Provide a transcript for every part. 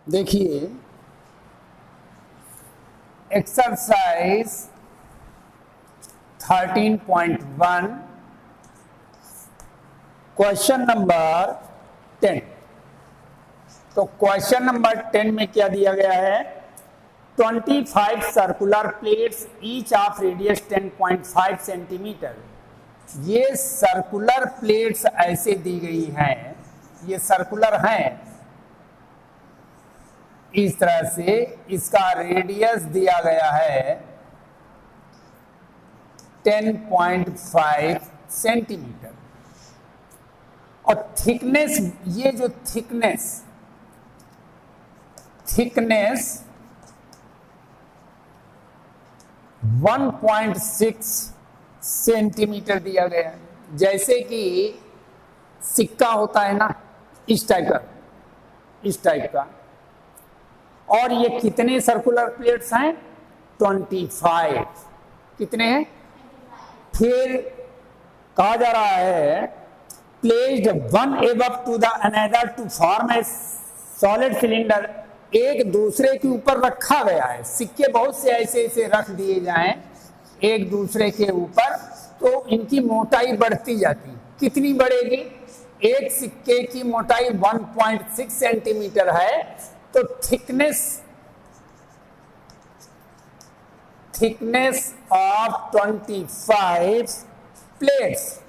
देखिए exercise 13.1 question number 10। तो question number 10 में क्या दिया गया है, 25 circular plates each of radius 10.5 centimetre. ये सर्कुलर प्लेट्स ऐसे दी गई हैं, ये सर्कुलर हैं इस तरह से, इसका रेडियस दिया गया है 10.5 सेंटीमीटर और थिकनेस, ये जो थिकनेस 1.6 सेंटीमीटर दिया गया है। जैसे कि सिक्का होता है ना, इस टाइप का, और ये कितने सर्कुलर प्लेट्स हैं, 25। कितने हैं? फिर कहा जा रहा है placed one above to the another to form a solid cylinder. एक दूसरे के ऊपर रखा गया है, सिक्के बहुत से ऐसे ऐसे रख दिए जाएं एक दूसरे के ऊपर, तो इनकी मोटाई बढ़ती जाती। कितनी बढ़ेगी? एक सिक्के की मोटाई 1.6 सेंटीमीटर है, तो थिकनेस ऑफ 25 प्लेट्स,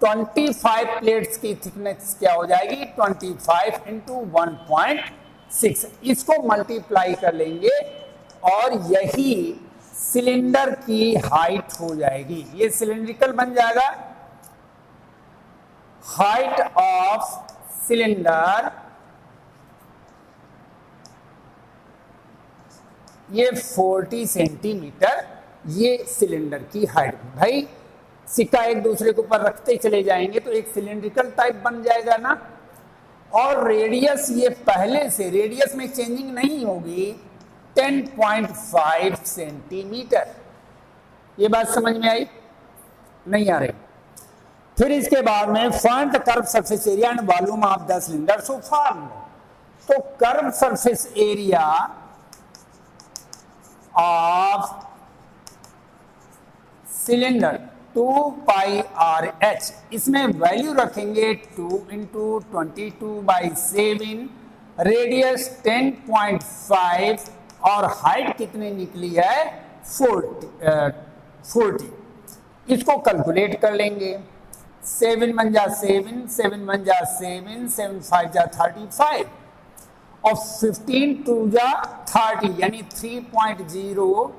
25 प्लेट्स की थिकनेस क्या हो जाएगी, 25 इंटू 1.6। इसको मल्टीप्लाई कर लेंगे और यही सिलेंडर की हाइट हो जाएगी। ये सिलिंड्रिकल बन जाएगा। हाइट ऑफ सिलेंडर ये 40 सेंटीमीटर, ये सिलेंडर की हाइट। भाई सिक्का एक दूसरे के ऊपर रखते चले जाएंगे तो एक सिलिंड्रिकल टाइप बन जाएगा ना। और रेडियस, ये पहले से रेडियस में चेंजिंग नहीं होगी, 10.5 सेंटीमीटर। ये बात समझ में आई? नहीं आ रही? फिर इसके बाद में find the curve surface area and volume of the cylinder so form. तो curve surface area of cylinder 2πRH, इसमें वैल्यू रखेंगे 2 इंटू 22/7, रेडियस 10.5 और हाइट कितनी निकली है 40। इसको कैलकुलेट कर लेंगे। 7 1 जा 7, 7 1 जा 7, 7 5 जा 35 और 15 2 जा 30, यानी 3.0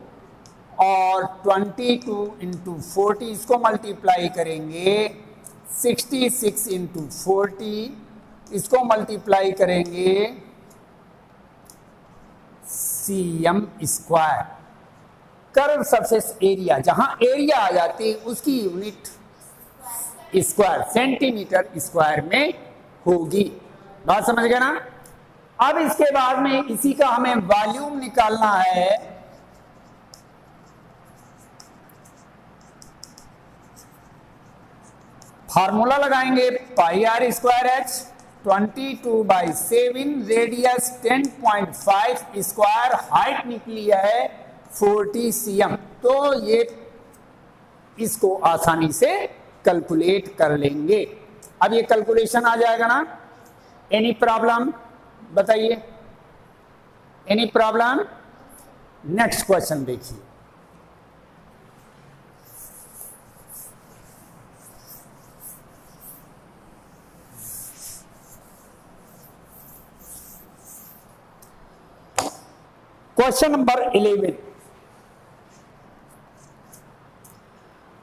और 22 इंटू 40, इसको मल्टीप्लाई करेंगे 66 इंटू 40, इसको मल्टीप्लाई करेंगे cm square. Curve surface area, जहां एरिया आ जाती है उसकी यूनिट स्क्वायर, सेंटीमीटर स्क्वायर में होगी। बात समझ गए ना? अब इसके बाद में इसी का हमें वॉल्यूम निकालना है। फार्मूला लगाएंगे πr square h, 22/7, radius 10.5 square, height निकली है 40 cm। तो ये इसको आसानी से कैलकुलेट कर लेंगे। अब ये कैलकुलेशन आ जाएगा ना। एनी प्रॉब्लम बताइए? Any problem? नेक्स्ट क्वेश्चन देखिए। Question number 11,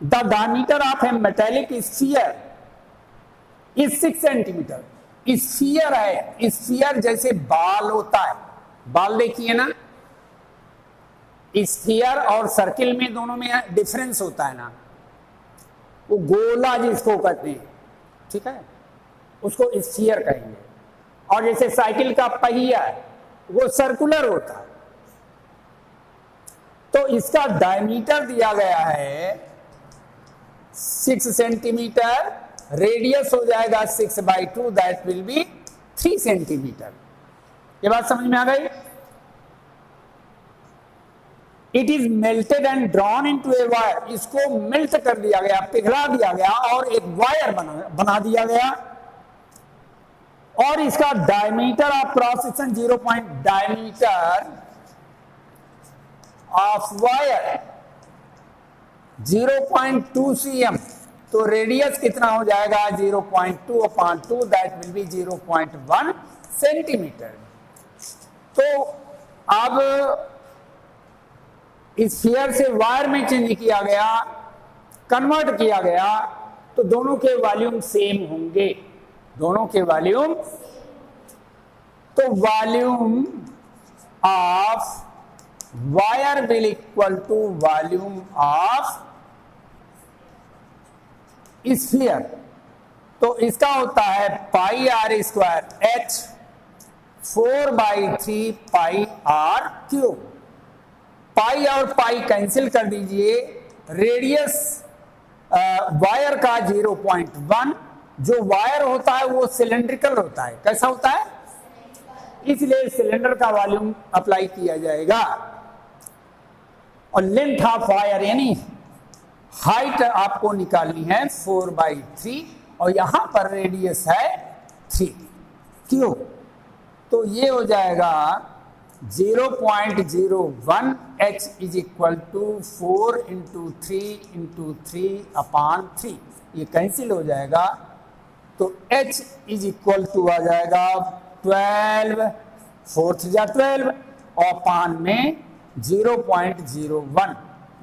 the diameter of A metallic sphere is 6 centimetre. Sphere है, स्फीयर जैसे बाल होता है, बाल देखिए ना, स्फीयर और सर्किल में दोनों में डिफरेंस होता है ना। वो गोला जिसको कहते हैं, ठीक है, उसको स्फीयर कहेंगे। और जैसे साइकिल का पहिया है, वो सर्कुलर होता है। तो इसका डायमीटर दिया गया है 6 सेंटीमीटर, रेडियस हो जाएगा 6/2, दैट विल बी 3 सेंटीमीटर। ये बात समझ में आ गई? It is melted and drawn into a wire, इसको मेल्ट कर दिया गया, पिघला दिया गया और एक वायर बना दिया गया, और इसका diameter of cross section 0. Diameter of wire 0.2 cm, तो रेडियस कितना हो जाएगा? 0.2/2, दैट विल बी 0.1 सेंटीमीटर। तो अब इस स्फीयर से वायर में चेंज किया गया, कन्वर्ट किया गया, तो दोनों के वॉल्यूम सेम होंगे, दोनों के वॉल्यूम। तो volume of wire will equal to volume of sphere. तो इसका होता है pi r square h 4/3 pi r cube. Pi और पाई कैंसिल कर दीजिए, रेडियस वायर का 0.1, जो वायर होता है वो सिलेंड्रिकल होता है। कैसा होता है? इसलिए सिलेंडर का वॉल्यूम अप्लाई किया जाएगा। और लेंथ ऑफ वायर यानी हाइट आपको निकालनी है 4/3, और यहां पर रेडियस है 3 क्यों? तो ये हो जाएगा 0.01 h इज इक्वल टू 4 × 3 × 3/3, ये कैंसिल हो जाएगा। तो h इज इक्वल टू आ जाएगा 12, 4 × 12 और पान में 0.01,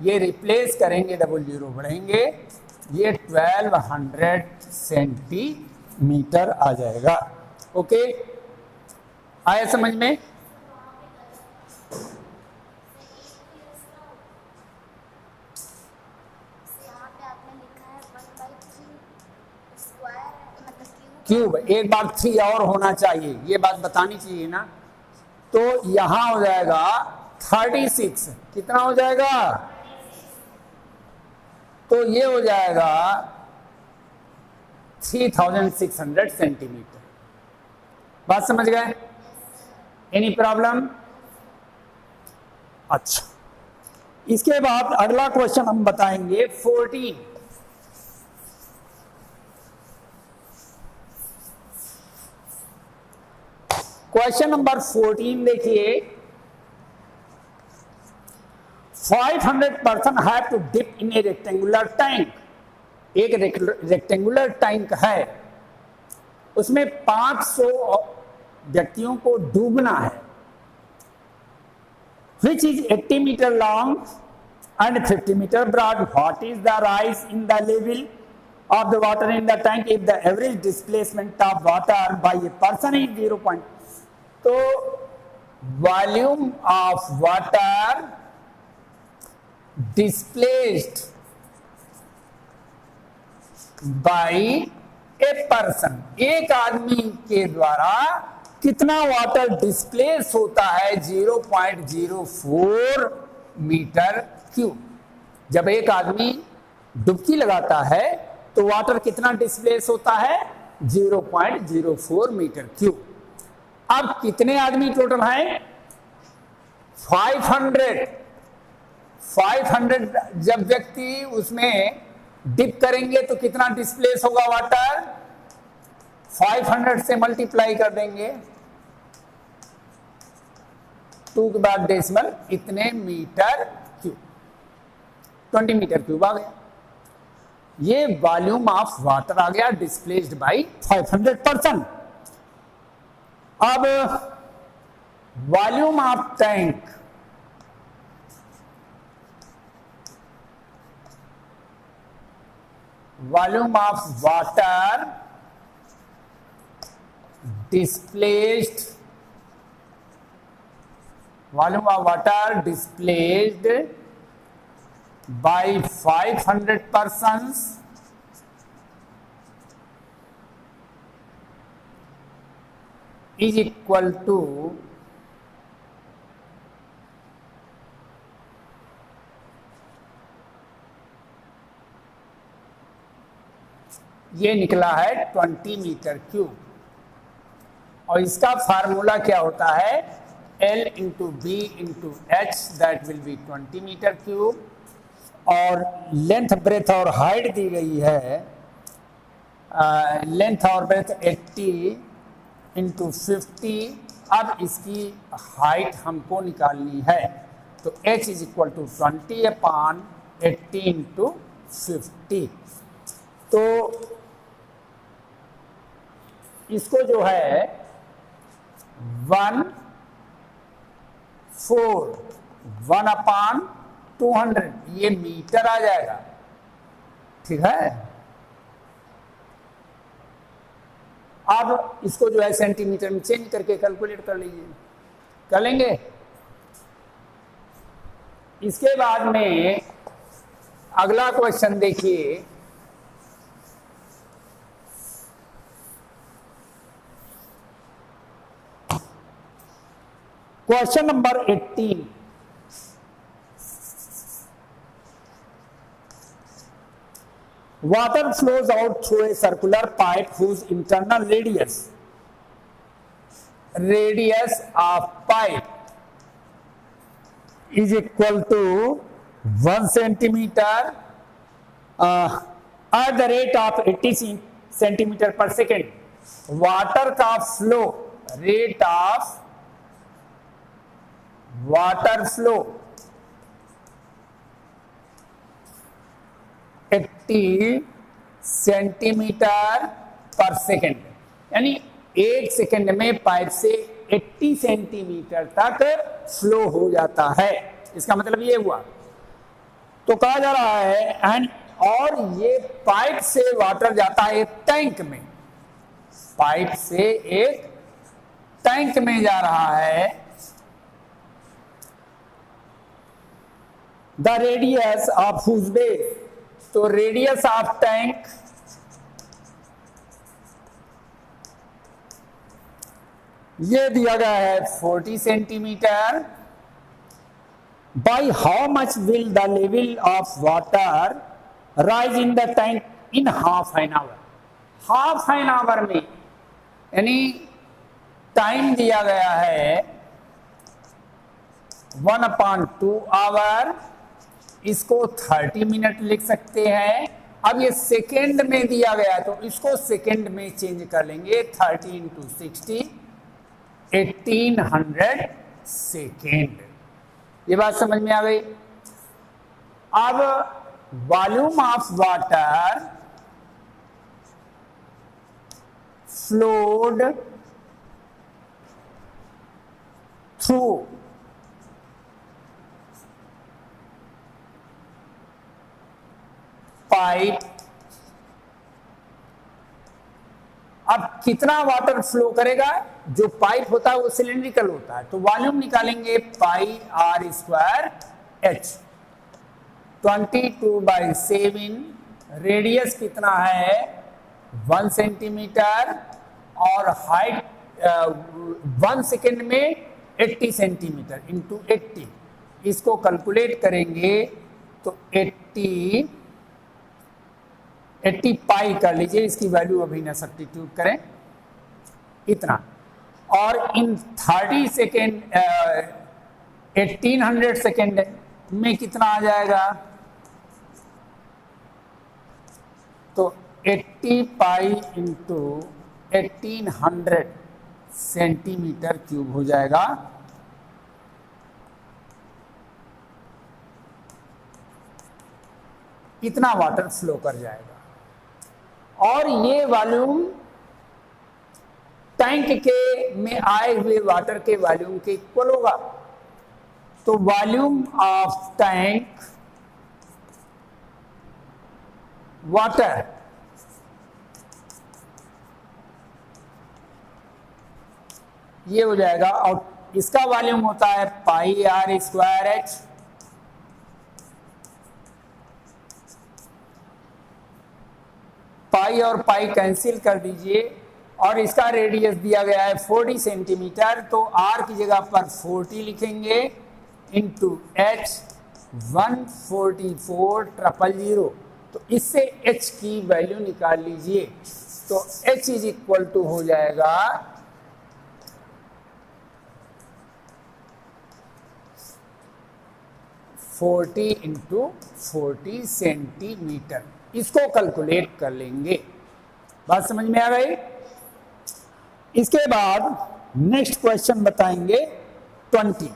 ये रिप्लेस करेंगे, डबल जीरो बढ़ेंगे, ये 1200 सेंटीमीटर आ जाएगा। ओके, आया समझ में? क्यूब, एक बार 3 और होना चाहिए, ये बात बतानी चाहिए ना। तो यहां हो जाएगा 36, कितना हो जाएगा? तो ये हो जाएगा 3600 सेंटीमीटर। बात समझ गए? Any problem? अच्छा, इसके बाद अगला क्वेश्चन हम बताएंगे 14। क्वेश्चन नंबर 14 देखिए, 500 person have to dip in a rectangular tank. एक रेक्टेंगुलर टैंक है, उसमें 500 व्यक्तियों को डूबना है, which is 80 meter long and 50 meter broad. What is the rise in the level of the water in the tank if the average displacement of water by a person is 0. तो volume of water displaced by a person, एक आदमी के द्वारा कितना water displace होता है? 0.04 metre cube. जब एक आदमी डुबकी लगाता है तो वाटर कितना डिस्प्लेस होता है? 0.04 मीटर क्यूब। अब कितने आदमी टोटल हैं? 500 जब व्यक्ति उसमें डिप करेंगे तो कितना डिस्प्लेस होगा वाटर? 500 से मल्टीप्लाई कर देंगे, 2 के बाद डेसिमल, इतने मीटर क्यूब, 20 मीटर क्यूब आ गया। ये वॉल्यूम ऑफ वाटर आ गया डिस्प्लेस्ड बाय 500 पर्सन। अब volume of tank, volume of water displaced, volume of water displaced by 500 persons is equal to ये निकला है 20 मीटर क्यूब। और इसका फार्मूला क्या होता है, L into B into H, that will be 20 metre cube. और लेंथ ब्रेथ और हाइट दी गई है, लेंथ और ब्रेथ 80 इंटू 50। अब इसकी हाइट हमको निकालनी है, तो h is equal to 20/80 into 50। तो इसको जो है 1/200 ये मीटर आ जाएगा, ठीक है। अब इसको जो है सेंटीमीटर में चेंज करके कैलकुलेट कर लीजिए, कर लेंगे। इसके बाद में अगला क्वेश्चन देखिए, question number 18। Water flows out through a circular pipe whose internal radius of pipe is equal to 1 centimeter at the rate of 80 centimeter per second। Water का flow, rate of water flow 80 centimetre पर second, यानी 1 second में pipe से 80 centimetre तक flow हो जाता है। इसका मतलब ये हुआ। तो कहा जा रहा है एंड, और ये पाइप से वाटर जाता है एक टैंक में, पाइप से एक टैंक में जा रहा है। The radius of whose base, तो रेडियस ऑफ टैंक ये दिया गया है 40 centimetre. By how much will the level of water rise in the tank in half an hour. Half an hour में, यानी टाइम दिया गया है 1/2 आवर, इसको 30 मिनट लिख सकते हैं। अब ये सेकेंड में दिया गया है तो इसको सेकेंड में चेंज कर लेंगे, 30 इंटू 60 1800 सेकेंड। ये बात समझ में आ गई। अब volume of water flowed through pipe. अब कितना वाटर फ्लो करेगा, जो पाइप होता है वो सिलिंड्रिकल होता है, तो वॉल्यूम निकालेंगे पाई आर स्क्वायर एच। 22/7, रेडियस कितना है 1 सेंटीमीटर, और हाइट 1 सेकेंड में 80 सेंटीमीटर इंटू 80। इसको कैलकुलेट करेंगे तो 80 पाई कर लीजिए, इसकी वैल्यू अभी ना सब्स्टिट्यूट करें, इतना। और इन 30 सेकेंड 1800 सेकेंड में कितना आ जाएगा, तो 80 पाई इंटू 1800 सेंटीमीटर क्यूब हो जाएगा। इतना वाटर फ्लो कर जाएगा, और ये वॉल्यूम टैंक के में आए हुए वाटर के वॉल्यूम के इक्वल होगा। तो वॉल्यूम ऑफ टैंक वाटर ये हो जाएगा, और इसका वॉल्यूम होता है पाई आर स्क्वायर एच। पाई और पाई कैंसिल कर दीजिए, और इसका रेडियस दिया गया है 40 सेंटीमीटर, तो आर की जगह पर 40 लिखेंगे इंटू एच 144,000। तो इससे एच की वैल्यू निकाल लीजिए, तो एच इज इक्वल टू हो जाएगा 40 इंटू 40 सेंटीमीटर, इसको कैलकुलेट कर लेंगे। बात समझ में आ गई। इसके बाद नेक्स्ट क्वेश्चन बताएंगे 20।